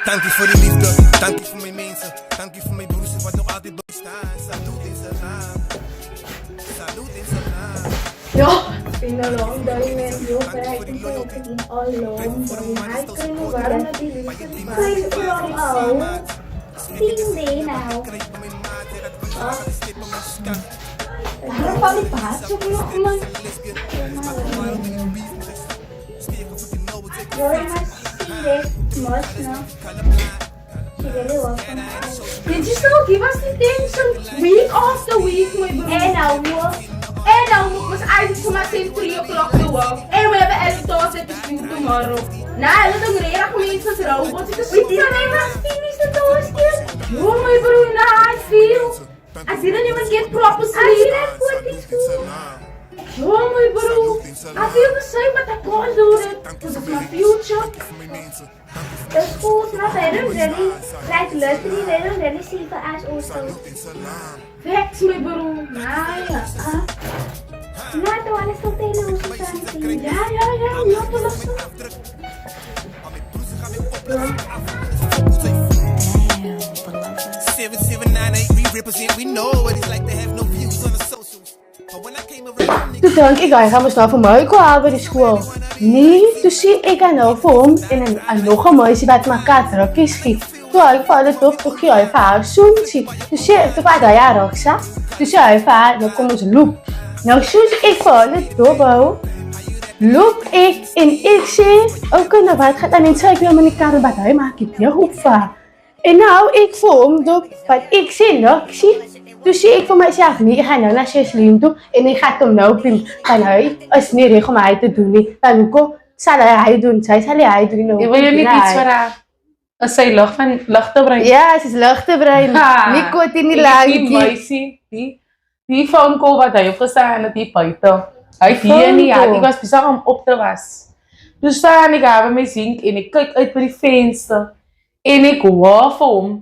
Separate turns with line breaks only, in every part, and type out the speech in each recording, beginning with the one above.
Dankie voor die liefde, dankie voor mijn mensen, dankie voor mijn broers wat nog altijd bestaan. Salut in zijn naam, salut in zijn naam.
Ja, been a long day man, yo, but I think I can all long day. I can lugar na dili. Kaya long out. Hindi now. Harap pa ipasok mo man. You're my secret, much no. She really welcome.
Did you still give us the tension week after week, my bro?
And now,
Mas I just come at 3 o'clock to work. And we have an thought that is due tomorrow. Nah, I don't know if I'm sa robot.
we didn't even finish the toast yet.
Oh my bro, nah, I feel. I didn't even get proper
I
sleep.
didn't put this food.
Oh my bro, I feel the same, but I can't do it. Because it's my future.
The schools not, they don't really, like literally, they don't really see for us also.
Facts, my bro. Nah, yeah.
Not the one is still telling us something.
Yeah, not to listen.
Damn, 7798, we represent, we know what it's like to have no views on the socials. But when I came around,
Toe dink ek, hy gaan mos nou vir my kwaad by die skool. Nee, toe sien ek aan nou vir hom en nog 'n meisie wat my kat rukkies gee. Toe hy vir hulle dop toe gee hy vir haar soensie. Toe sê ek, toe vat hy haar rugsak. Toe sê hy vir haar, nou kom ons loop. Nou soos ek vir hulle dop hou, loop ek en ek sê, okay, nou wat gaan dan en sy ek wil my kar wat hy maak die deur opvaar. En nou ek vir hom dop, wat ek sê luksie. Toe sê ek vir myself, nee, ek gaan nou na Sheslien toe en ek gaan hom nou pim. Want hy is nie reg om hy te doen nie. Dan hoekom sal hy doen? Sy sal hy doen nou.
Jy wil jy niet iets vir haar? Is sy ligte brein?
Ja, sy is ligte brein. Nikotine
Die
lankie.
meisie, die phone call wat hy opgestaan het hier buite. Hy het hier nie, ek was besig om op te was. Toe staan ek daar by my zink en ek kyk uit by die venster. En ek hoor vir hom.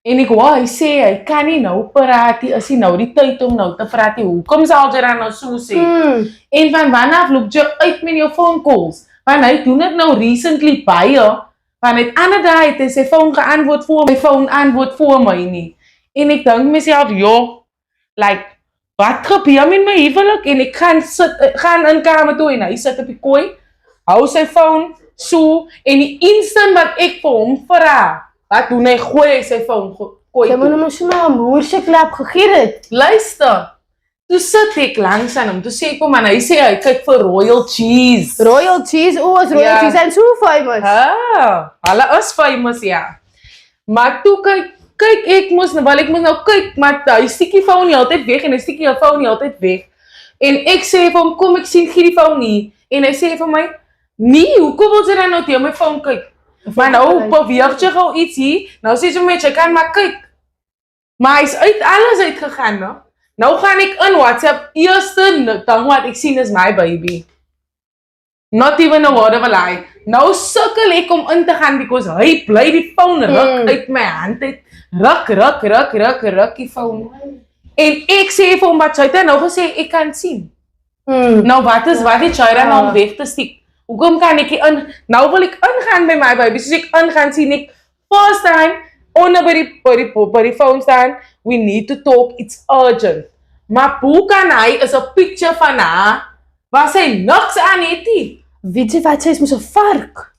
En ek hoor, hy sê, hy kan nie nou praat nie, is hy nou die tyd om nou te praat nie, hoekom sal jy dan nou so sê? En van wanneer loop jy uit met jou phone calls? Want hy doen het nou recently baie, want het ander daai het hy sy phone geantwoord voor my phone antwoord voor my nie. En ek dink myself, joh, like, wat gebeur met my huwelik? En ek gaan in kamer toe en hy sit op die kooi, hou sy phone so, en die instant wat ek vir hom vraag, wat doen hy, gooi hy sy phone kooi
Sy moet
toe.
hom so maar 'n moerse klap gegee het.
Luister, toe sit ek langs aan hom, toe sê ek hom, en hy sê, hy kyk vir Royal Cheese.
Royal Cheese, is Royal
Ja.
Cheese en so famous.
Hulle is famous, ja. Maar toe kyk ek moes nou kyk, maar hy stiek die phone nie altyd weg, en hy stiek die phone nie altyd weg. En ek sê vir hom, kom ek sien gee die phone nie, en hy sê vir my, nee, hoekom wil sy dan nou teen my phone kyk? Maar nou beweeg jy gou iets hier, nou sê sy my, jy kan maar kyk. Maar hy is alles uitgegaan, no? Nou gaan ek in WhatsApp, eerste ding wat ek sien is my baby. Not even a word of a lie. Nou sukkel ek om in te gaan, because hy bly die phone ruk uit my hand uit. Ruk die phone. En ek sê vir hom, wat sy het nou gesê, ek kan sien. Nou wat het jy dan om weg te stiek? Hoekom kan ek in, nou wil ek ingaan by my baby, soos ek ingaan sien ek, first time, onder by die phone staan, we need to talk, it's urgent. Maar hoe kan hy, is 'n picture van haar, waar sy niks aan het nie.
Weet jy wat, sy is mos 'n vark.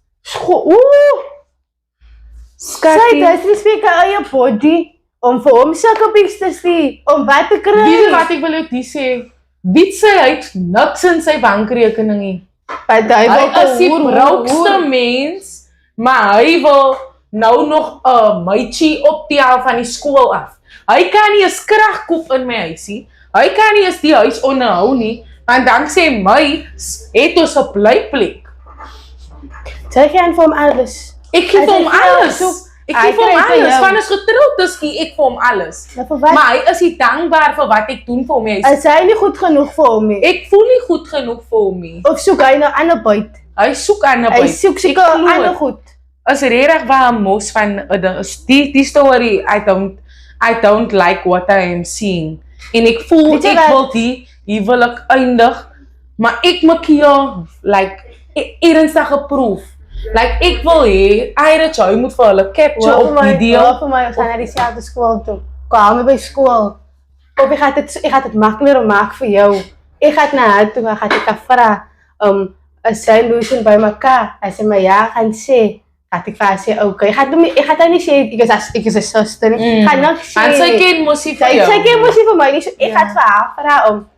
Sy
Skattie,
disrespect haar eie body, om vir hom sulke pics te stuur, om wat te kry.
weet jy wat ek wil jou die sê? Weet sy, hy het niks in sy bankrekening nie.
Want hy wil
Hy is die broukste mens, maar hy wil nou nog 'n meitjie optel van die skool af. Hy kan nie 'n krag koop in my huisie. Hy kan nie eens die huis onderhou nie, want dan sê my, het ons 'n blyplek.
Sy gee aan vir hom alles.
Ek gee vir hom alles. Ek gee vir hom
kry vir
alles.
jou.
Van ons getroud is, gee ek vir hom alles.
Nou vir wat?
Maar hy is nie dankbaar vir wat ek doen vir hom nie.
Is hy nie goed genoeg vir hom nie?
Ek voel nie goed genoeg vir hom nie.
Of soek hy nou ander buit?
Hy soek aan 'n
Hy
buit.
soek seker
Ek glo
ander
het.
goed.
Is regtig waar 'n mos van die story, I don't like what I am seeing. En ek voel
Weet jy
ek
wat?
wil die huwelik eindig, maar ek maak hier like ernstige proef. Like, ek wil hê, Ira Joy moet vir hulle capture op video.
Voor mij, we gaan naar diezelfde school toe. Kwamen bij school. Of ik ga het makkelijker maken voor jou. Ik ga naar haar toe, ik ga het vragen. Een solution bij elkaar. Hij zei, maar ja, gaan ze. Gaat ik vragen, zei, oké. Ik ga dat niet zeggen, ik is een zuster. Ik ga nog zeggen.
En sy ken mosie vir jou.
Zij ken moesie voor mij niet. Ik ga het voor haar vragen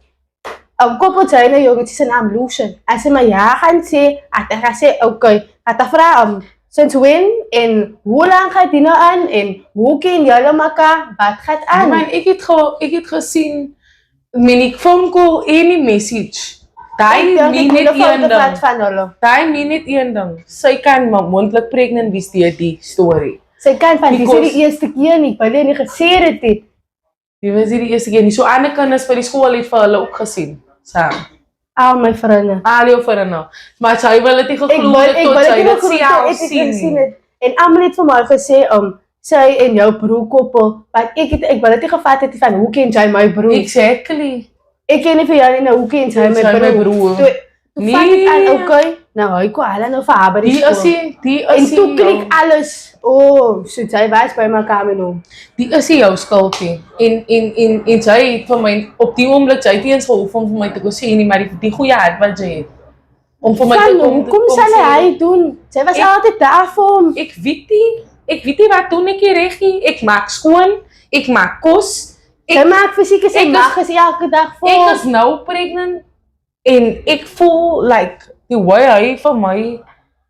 koppel zijn een jongen, zijn naam Lucian. Hij zei, maar ja, gaan ze. Hij zei, oké. Gaat dat vragen. Sinds when en hoe lang gaat die nou aan en hoe ken jullie elkaar? Wat gaat aan?
Man, ek het gesien met die phone call en die message. Daai meen net een ding. Daai meen net een ding. Sy kan mondelik pregnant wees deur die story.
Sy kan van die eerste keer nie, maar nie gesê het nie.
Die was die eerste keer nie. So ander kinders by die skool het vir hulle ook gesien. Saam.
Al my vriende.
Al jou vriende. Maar sy wil dit nie geglo het tot sy dit self sien.
En almal het vir my gesê sy en jou broer koppel, want ek wil dit nie gevat het van hoe ken jy my broer?
Exactly.
Ek ken nie vir jou nie, nou hoe ken jy my broer? Toe vat ek aan, okay, nou hy ko ala nou vir haar by die skool.
Die is
en toe klik alles, so sy was by mekaar met hom.
Die is jou skuld nie. En sy het vir my, op die oomblik, sy het nie eens gehoef om vir my te kon sê nie, maar die goeie hart wat sy het. Om vir my te
kom sal hy doen? Sy was altyd daar vir hom.
Ek weet nie wat doen ek hier reggie. Ek maak skoon, ek maak kos.
Sy maak fisieke, sy mag is elke dag vir hom.
Ek is nou pregnant en ek voel like die way hy vir my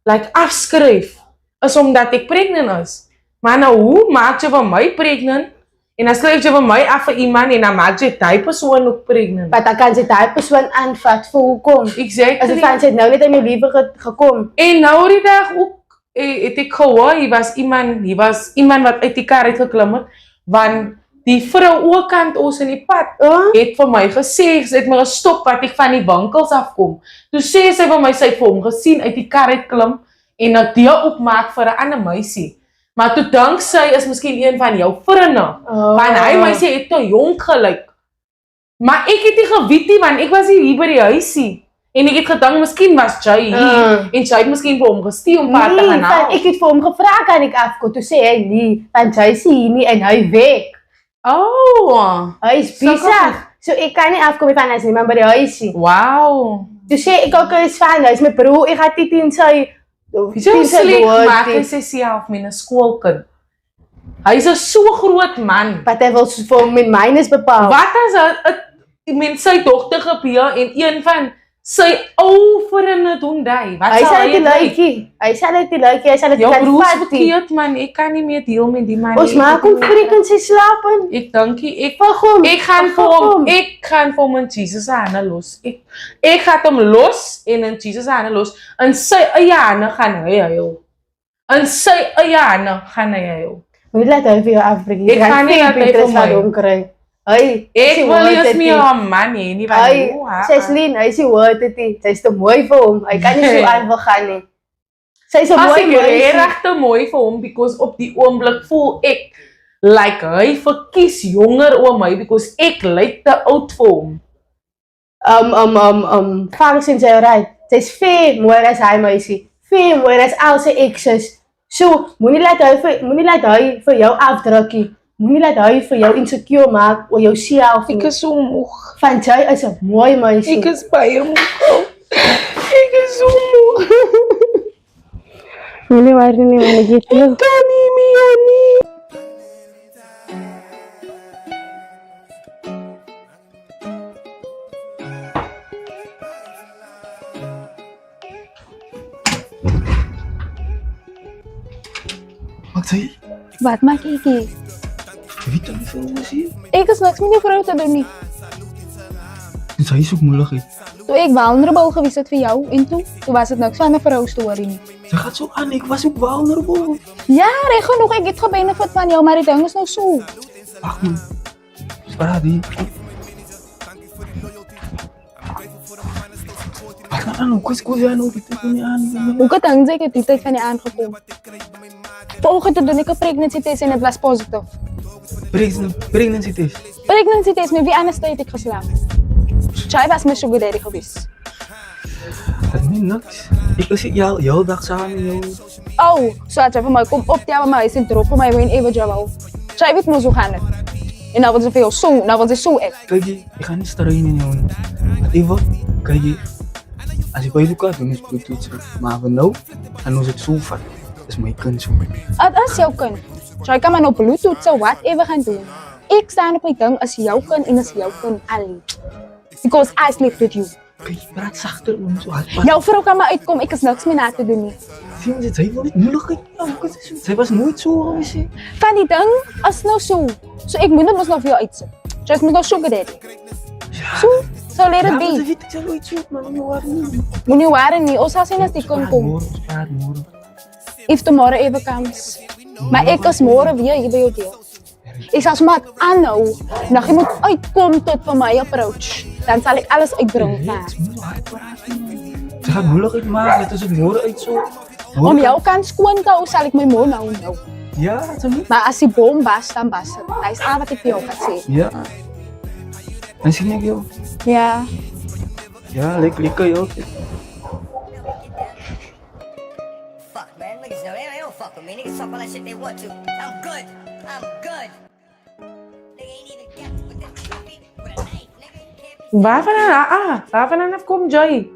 like afskryf is omdat ek pregnant is. Maar nou hoe maak jy van my pregnant en dan skryf jy van my af vir iemand en dan maak jy die persoon ook pregnant.
Maar dan kan sy die persoon aanvat vir hoekom.
Exactly.
As het sy het nou net in my lewe gekom.
En nou die dag ook het ek gehoor, hy was iemand wat uit die kar het geklim het, want die vrou oorkant ons in die pad het vir my gesê, sy het my gestop wat ek van die winkels afkom. Toe sê sy vir my, sy het vir hom gesien uit die kar uit klim en dat deel opmaak vir 'n ander meisie. Maar toe dink sy is miskien een van jou vriende. Want hy meisie het te jonk gelyk. Maar ek het nie geweet nie, want ek was hier by die huisie. En ek het gedink, miskien was jy hier. En sy het miskien vir hom gestuur om pad te gaan haal.
Ek het vir hom gevra, kan ek afkom? Toe sê hy nie, want jy is hier nie en hy weg. Hy is besig. So ek kan nie afkom van as niemand by die huisie.
Wow.
Toe sê ek ook is van, hy is my broer, ek gaat nie teen sy
so slik maak hy sy self met 'n skoolkind. Hy is 'n so groot man.
Wat hy wil vir hom met mynes bepaal.
Wat as met sy dogter gebeur en een van sy ou vriende doen hy? Wat
hy
sal
hy dit hy sal dit hy sal dit
jou
kan
broer is
vat nie.
verkeerd man, ek kan nie meer deel met die man.
Ons maak hom freak in sy slaap in.
Ek dink ek gaan vir hom in Jesus se hande los. Ek gaan hom los en in Jesus se hande los. In sy eie hande gaan hy huil. In sy eie hande gaan hy huil.
Moet laat hy vir jou afbreek.
Ek gaan nie laat hy vir my
hom kry.
Ek wil nie eens meer 'n man hê nie, want
Cecilien, hy is hoor dit nie. Sy is te mooi vir hom. Hy kan nie so aan wil gaan nie. Sy is 'n mooi
reg te mooi vir hom because op die oomblik voel ek like hy verkies jonger oor my because ek lyk te oud vir hom.
Function sy right. Sy's veel mooier as hy meisie. Veel mooier as al sy exes. So, moenie laat hy vir jou afdrukkie. Moenie laat hy vir jou insecure maak oor jouself.
Ek is so moeg.
Want jy is 'n mooi meisie.
Ek is baie moeg. Ek is so moeg.
Moenie worry nie, man. Ek het jou.
Ek kan nie meer nie.
Maak sy?
Wat maak ek hier?
Wie dan die vrou is hier?
Ek is niks met die vrou te doen nie.
Dus hy is ook moeilijk.
Toe ek vulnerable gewees het vir jou en toe was dit niks van 'n vrou storie nie.
Sy gaat zo aan, ik was ook vulnerable.
Ja, reg genoeg, ek het gebenefit van jou, maar die ding is nou so.
Ach man, spaar die. Wat nou, kus jy nou, dit nie aan.
Hoe kan dan sê ek het die tyd van die aand gekom? Vanoggend doen ek 'n pregnancy test en dit was positief.
Pregnancy test.
Pregnancy test, met wie anders het ek geslaap? Jy was my sugar daddy gewees.
Nee, niks. Ik is jou dag samen, joh.
Oh, so at jy vir my kom optel by my huis en drop vir my whenever jy wil. Jy weet mos hoe gaan dit. En nou wil sy vir jou so, nou wil sy so ek.
Kijk je, ik ga niet struinen, jongen. Even, kijk je. Als ik bij elkaar doe, is het goed. Maar we nou, en als het zo vat, is mijn kind zo.
Dit is jou kind. Jy kan maar nou Bluetooth so whatever gaan doen. Ek staan op my ding as jou kind en as jou kind alleen. Because I sleep with you.
Kijk, je praat zachter, man. Zo hard.
Jou vrou kan maar uitkom, ek is niks meer na te doen nie.
Zie je, zij wil niet moeilijk. Zij was nooit zo, weet je.
Van die ding is nou so. So ek moet dit mos nou vir jou uitsit. Jy moet nou sugar daddy. So let it
Ja, maar
be.
ze weet ik zal ooit zoeken, maar nu waren niet.
Moenie worry nie. Ons sal sien as die kind kom.
Praat morgen.
If tomorrow ever comes. Maar ek is môre weer hier by jou deel. Ek sal sommer aanhou. Nou jy moet uitkom tot vir my approach. Dan sal ek alles uitbring.
Ze gaat moeilijk maken, het is het morgen uit zo.
Om jou kant skoon te hou, sal ek my mond nou.
Ja, ze moet.
Maar as die boom bas, dan bas dit. Dit is al wat ek vir jou kan sê.
Ja. En zie ik jou?
Ja.
Ja, lekker joh.
Fuck, man. Niggas know they don't fuck with me. Niggas talk all that shit they want to. I'm good. I'm good. They ain't even get with the trophy with a knife, nigga.
Waarvan kom Joy?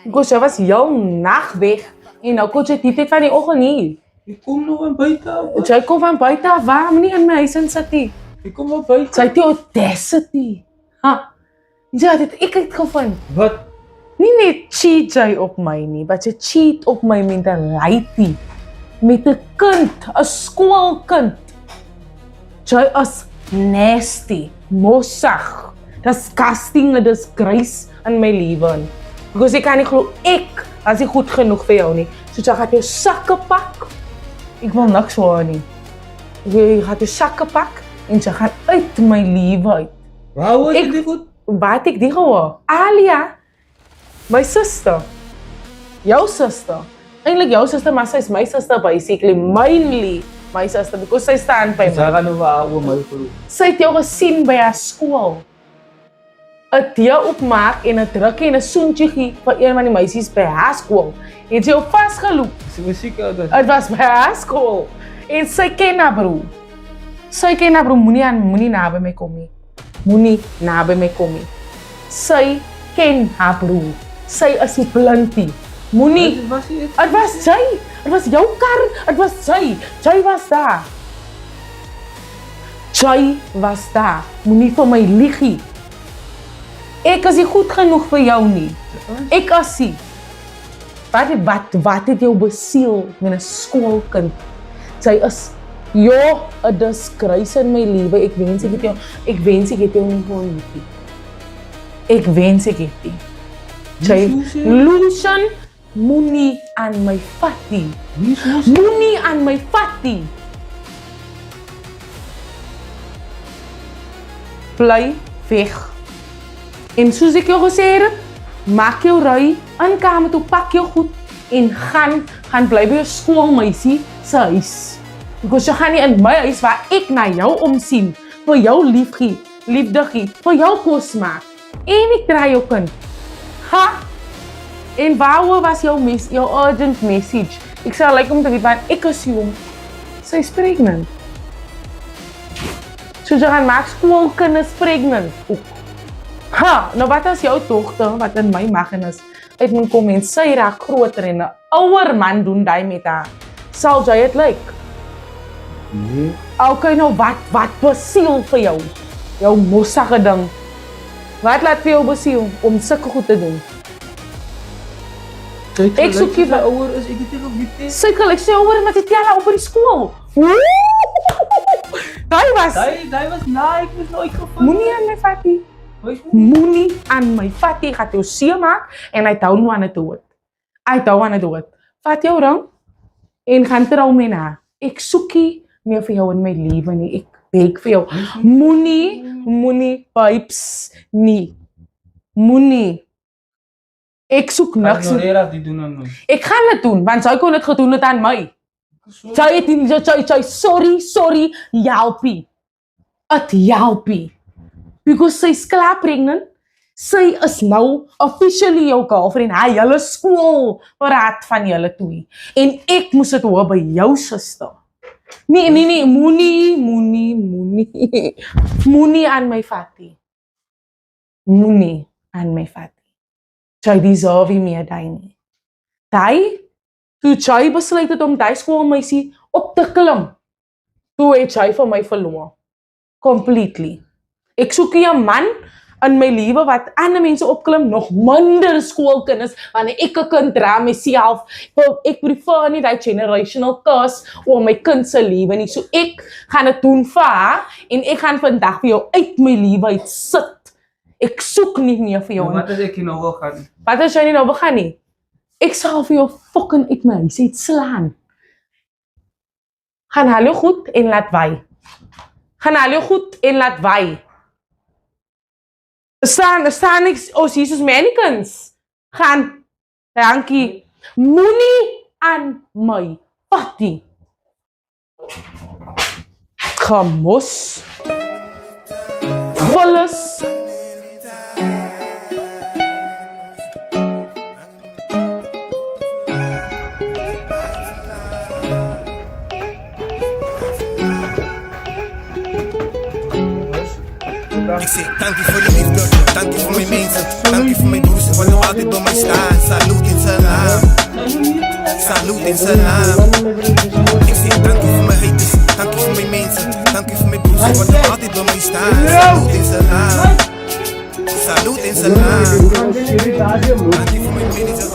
Because jy was jou nag weg en nou kon jy die tyd van die oggend nie.
Ik kom nog van buiten af.
Jy kom van buite af, waarom nie in my huis in sit nie?
Ik kom van buiten.
Sy het die audacity. Jy het dit ek uitgevind.
Wat?
Nie net cheat jy op my nie, maar jy cheat op my mentality. Met 'n kind, 'n skoolkind. Jy is nasty, mossig, disgusting, 'n disgrace in my lewe. Because ek kan nie glo ek as ek goed genoeg vir jou nie. So jy gaan jou sakke pak. Ek wil niks hoor nie. Jy gaan jou sakke pak en jy gaan uit my lewe uit.
Waarom is
Ik-
dit goed?
Wat ek die gehoor? Alia, my suster. Jou suster. Eintlik jou suster, maar sy is my suster basically, mainly my suster because sy staan by
Ze
my.
gaan over oude mij geloven.
Sy het jou gesien by haar skool. 'n tee opmaak en 'n druk en 'n soentjie gee vir een van die meisies by haar skool. Het sy jou vasgeloop.
Ze muziek uit.
Dit was by haar skool. En sy ken haar broer. Sy ken haar broer, moenie naby my kom nie. Moenie naby my kom nie. Sy ken haar broer. Sy is nie blind nie. Moenie.
Was hij het?
Dit was sy. Dit was jou kar. Dit was sy. Jy was daar. Jy was daar. Moenie vir my lieg. Ek is nie goed genoeg vir jou nie. Ek as nie. Wat het jou besiel met 'n skoolkind? Sy is 'n disgrace in my lewe. Ek wens ek het jou nie gehoor nie. Ek wens ek het nie. Sy Lucian, moenie aan my vat nie. Moenie aan my vat nie. Bly weg. En soos ek jou gesê het, maak jou ry, in kamer toe, pak jou goed en gaan bly by jou skoolmeisie se huis. Because jy gaan nie in my huis waar ek na jou omsien, vir jou liefde gee, vir jou kos maak. En ek draai jou kind. En waaroor was jou urgent message? Ek sal like om te weet, want ek is jong. Sy is pregnant. So jy gaan maak skoolkinders pregnant ook. Nou wat as jou dogter, wat in my mag en is, uit moet kom en sy raak groter en 'n ouer man doen die met haar. Sal jy het lyk?
Nee.
Okay, nou wat besiel vir jou? Jou mossige ding. Wat laat vir jou besiel om sulke goed te doen? Ek soek nie vir
ouer is, ek het nie geweet.
Sukkel, ek sê ouer met die telle op by die skool. Daai was
Hij was na, ik was nooit gevallen.
moenie aan my vat nie. Moenie aan my vat nie. Jy gaan jou seer maak en hy hou nou aan dit dood. Hy hou aan dit dood. Vat jou ring en gaan trou met haar. Ek soek nie meer vir jou in my lewe nie. Ek beg vir jou. Moenie pipes nie. Moenie. Ek soek niks.
Die doen aan my.
Ek gaan dit doen, want sy kon dit gedoen het aan my. Sy het nie, sorry, helpie. Het helpie. Because sy's klaar pregnant, Sy is nou officially jou girlfriend. Hy, julle skool praat van julle twee. En ek moes dit hoor by jou suster. Nee, moenie aan my vatty. Moenie aan my vatty. Sy deserve nie meer daai nie. Daai, toe sy besluit het om daai skoolmeisie op te klim, toe het sy vir my verloor. Completely. Ek soek nie 'n man in my lewe wat ander mense opklim, nog minder skoolkinders, wanneer ek 'n kind dra myself. Ek prefer nie die generational curse oor my kind se lewe nie. So ek gaan dit doen vir haar, en ek gaan vandag vir jou uit my lewe uit sit. Ek soek nie meer vir jou.
Wat as ek hier nou wil gaan?
Wat as jy nie nou wil gaan nie? Ek sal vir jou fucking uit my huis uit slaan. Gaan haal jou goed en laat waai. Gaan haal jou goed en laat waai. Staan ek, ons Jesus mannequins. Gaan, dankie. Moenie aan my vatty. Gamos. Vullis.
Ik zeg dankie voor de liefde, dankie voor mijn mensen, dankie voor mijn broers wat nog altijd bij mij staan. Salut in salam, salut in salam. Ik zeg dankie voor mijn haters, dankie voor mijn mensen, dankie voor mijn broers wat nog altijd bij mij staan. Salut in salam, salut in salam. Dankie voor mijn manager.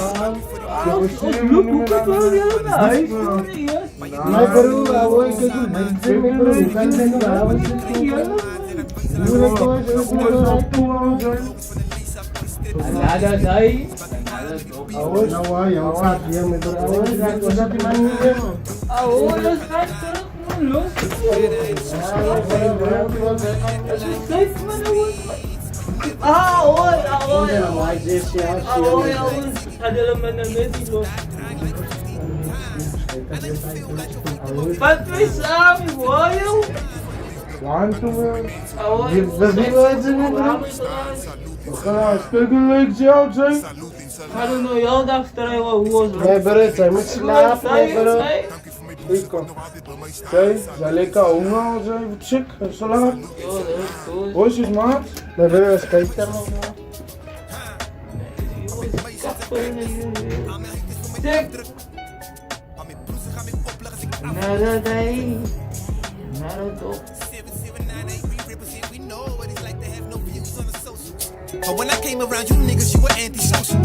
But when I came around you niggas, you were antisocial.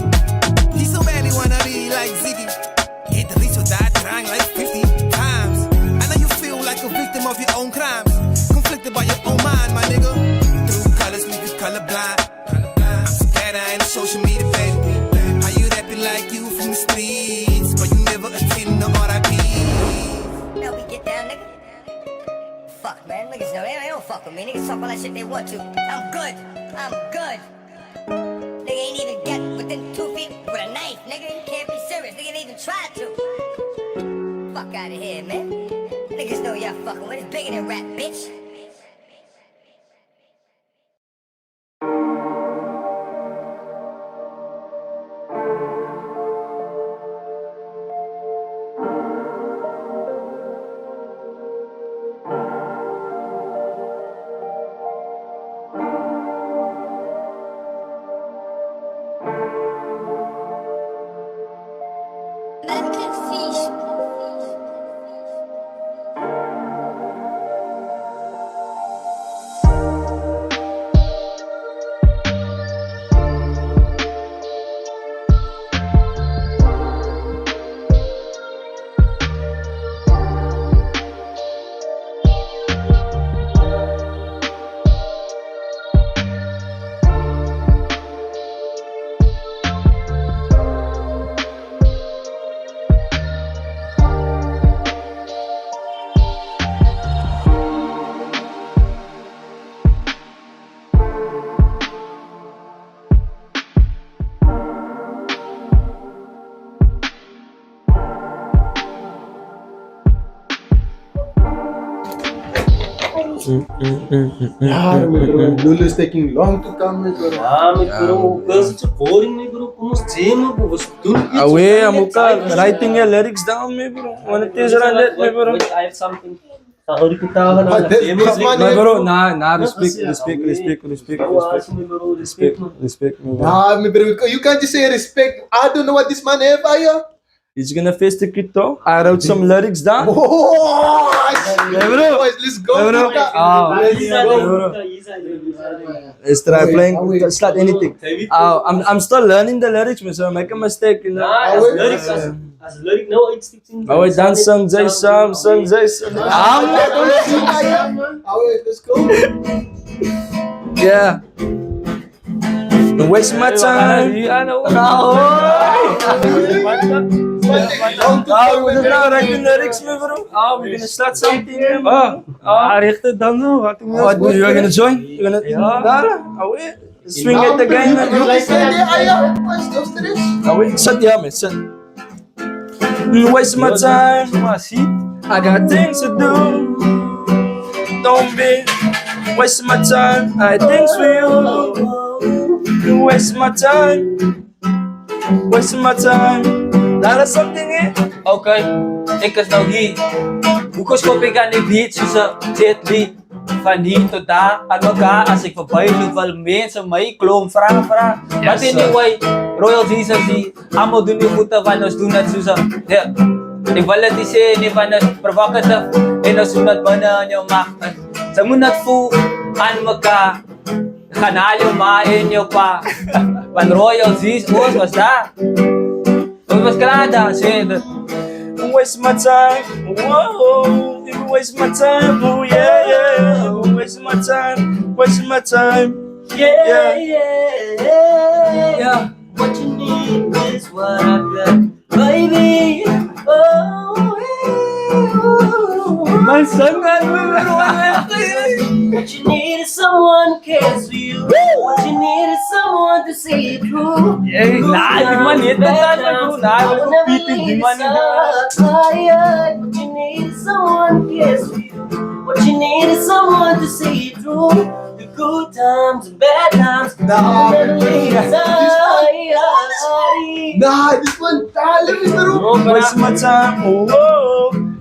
He so badly wanna be like Ziggy. Hit the reach without trying like 50 times. I know you feel like a victim of your own crimes. Conflicted by your own mind, my nigga. Through colors, leave you colorblind. I'm scared I ain't a social media baby. How you rapping like you from the streets, but you never attend the RIP?
Now we get down, nigga. Fuck, man. Niggas know they don't fuck with me. Niggas talk all that shit they want to. I'm good. I'm good. Nigga ain't even get within 2 feet with a knife. Nigga, you can't be serious. Nigga ain't even try to. Fuck out of here, man. Niggas know y'all fucking with. It's bigger than rap, bitch.
Yeah, bro. Lulu is taking long to come, bro.
bro, girls are boring me bro. Kom ons jam bro. Was doen iets.
Away, Amuka, writing your lyrics down, me bro. When it is around that, me bro.
I have something. Sa ori ko tawa na.
This man,
My bro, nah, respect, me bro.
Nah, me bro, you can't just say respect. I don't know what this man have, are.
He's gonna face the kid though. I wrote some lyrics down.
Oh,
Yeah, bro.
boys, let's go.
Yeah, bro. Let's try playing. It's not anything. I'm still learning the lyrics, man, so I make a mistake, you know.
As lyric nou uitstikken.
Oh, wait, dance song, Jay Sam.
Let's go.
Yeah. Don't waste my time. We're gonna write the lyrics, man, bro. We're gonna start something.
Richten dan nou.
What, you're gonna join? You're gonna... wait. Swing it again, man. Wait, shut the man, shut. Don't waste my time. I got things to do. Don't be wasting my time. I had things for you. You waste my time. Wasting my time. Daar is something in.
Okay, ik is nou hier. Hoe skop ik aan die beat soos 'n jet li? Van hier tot daar, aan mekaar as ek verby loop wel mense my klomp vra. Wat in die way, Royal Jesus die, almal doen die goede want ons doen dit soos 'n ek wil dit sê nie van dit provocative en ons doen dit binne in jou mag. Jy moet net voel aan mekaar. Gaan haal jou ma en jou pa. Want Royal Jesus ons was daar. Ons was klaar daar, sê dit.
You waste my time. Whoa, you waste my time. Oh yeah. You waste my time. Wasting my time.
Yeah. What you need is what I've got, baby. My son got What you need is someone who cares for you. What you need is someone to see it through. Yeah, di man ito bro. Di man. What you need is someone who cares for you. What you need is someone to see it through. The good times and bad times.
This one, let me bro.
Wasting my time.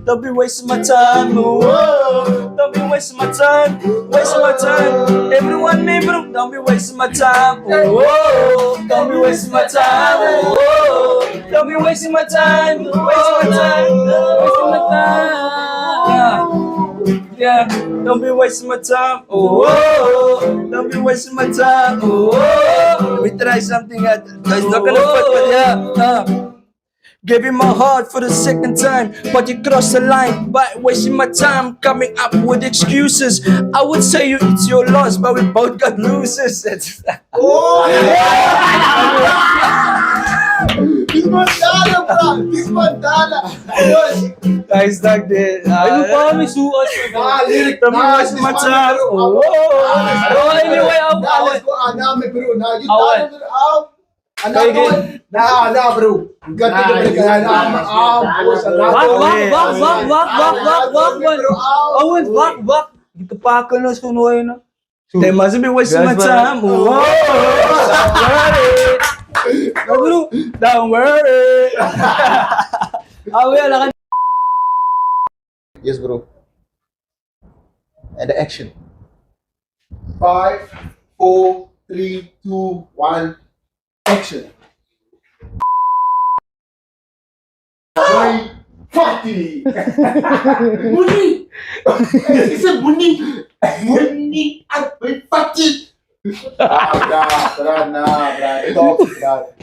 Don't be wasting my time. Don't be wasting my time. Wasting my time. Everyone, me bro. Don't be wasting my time. Don't be wasting my time. Don't be wasting my time. Wasting my time. Wasting my time. Yeah. Don't be wasting my time. Don't be wasting my time. Let me try something that is not gonna fit, but yeah. Giving my heart for the second time, but you crossed the line by wasting my time, coming up with excuses. I would say it's your loss, but we both got losers.
This man Dala.
Guys, like that.
Ay, pa may suot.
Lyric.
Don't be wasting my time.
Anyway,
Let's go. Me bro. Now you out. Nah, bro. Got to the
Wag. Ito pa ako na sunuhay na.
They mustn't be wasting my time. Don't worry.
Yes, bro. And the action. 5, 4, 3, 2, 1. Action. Fatty. Muni. He said Muni. Muni. Fatty.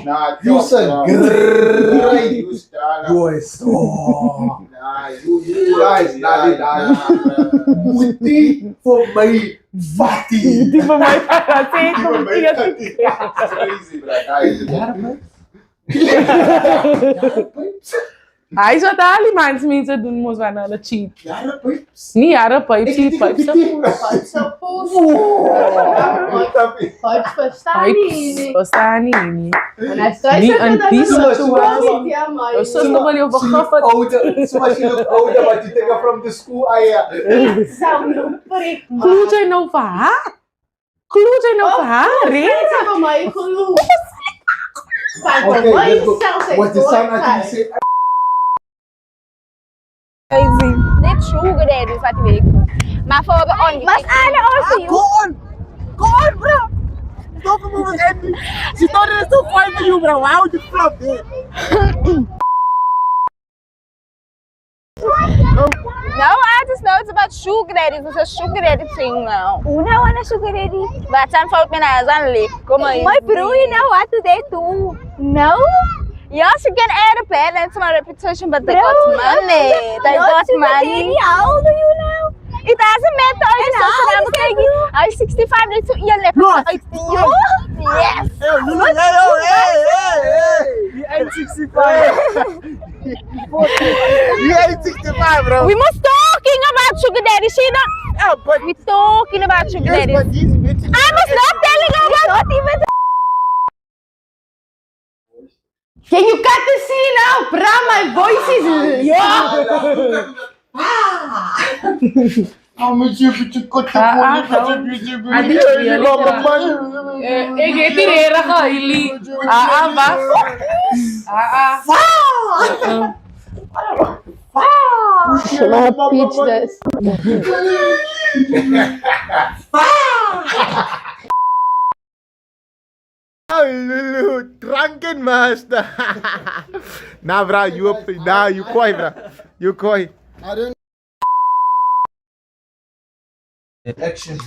Nah, you said great. Boys. You guys, Muti for my fatty.
Di ba may kasi?
Crazy, bro.
Hij is wat Alimans mensen doen moest wanneer alle cheat.
Jaren pipes.
Niet jaren pipes, cheat pipes.
Pipes verstaan
Pipes, verstaan niet.
En hij zei
Niet
dat
een
dat
die
is
situatie.
Ja, maar
Oh, zo nog wel je vergafferd.
Zoals je look older, but you take her from the school.
ik zou je prik, man.
Kloot jij nou voor haar? Kloot jij nou voor haar?
Dit
Rita?
hebben mij geloof. Kijk,
Okay,
voor mij
let's go.
zelfs ik
What the son
nooit
actually
zei.
said.
Crazy. Net sugar daddy wat je weet. Maar voor de on. Mas alle also
Go on! Go on, bro! Stop it with Andy! She thought it was too quiet for you, bro. Why would you flop it?
No, I just know it's about sugar daddy. It's a sugar daddy thing now. Una wanna sugar daddy? But I'm fault when I was on live. Come on. My bro, you know what do they do? No? Yes, you can add a balance my reputation, but they got money. They got money. How old are you now? It doesn't matter. I'm 65. So you're left. Yes.
You ain't 65. You ain't 65, bro.
We must talking about sugar daddy. She don't.
Yeah, but
We talking about sugar daddy.
but these bitches.
I was not telling her about. Not even.
Can you cut the scene out, bro? My voice is...
How much you put your cut
Ik heet die heren gehuilie. Wat?
Maar Peach dus.
Lulu, drunken master. Nah, bro, you koi, bro. You koi. I don't. Action.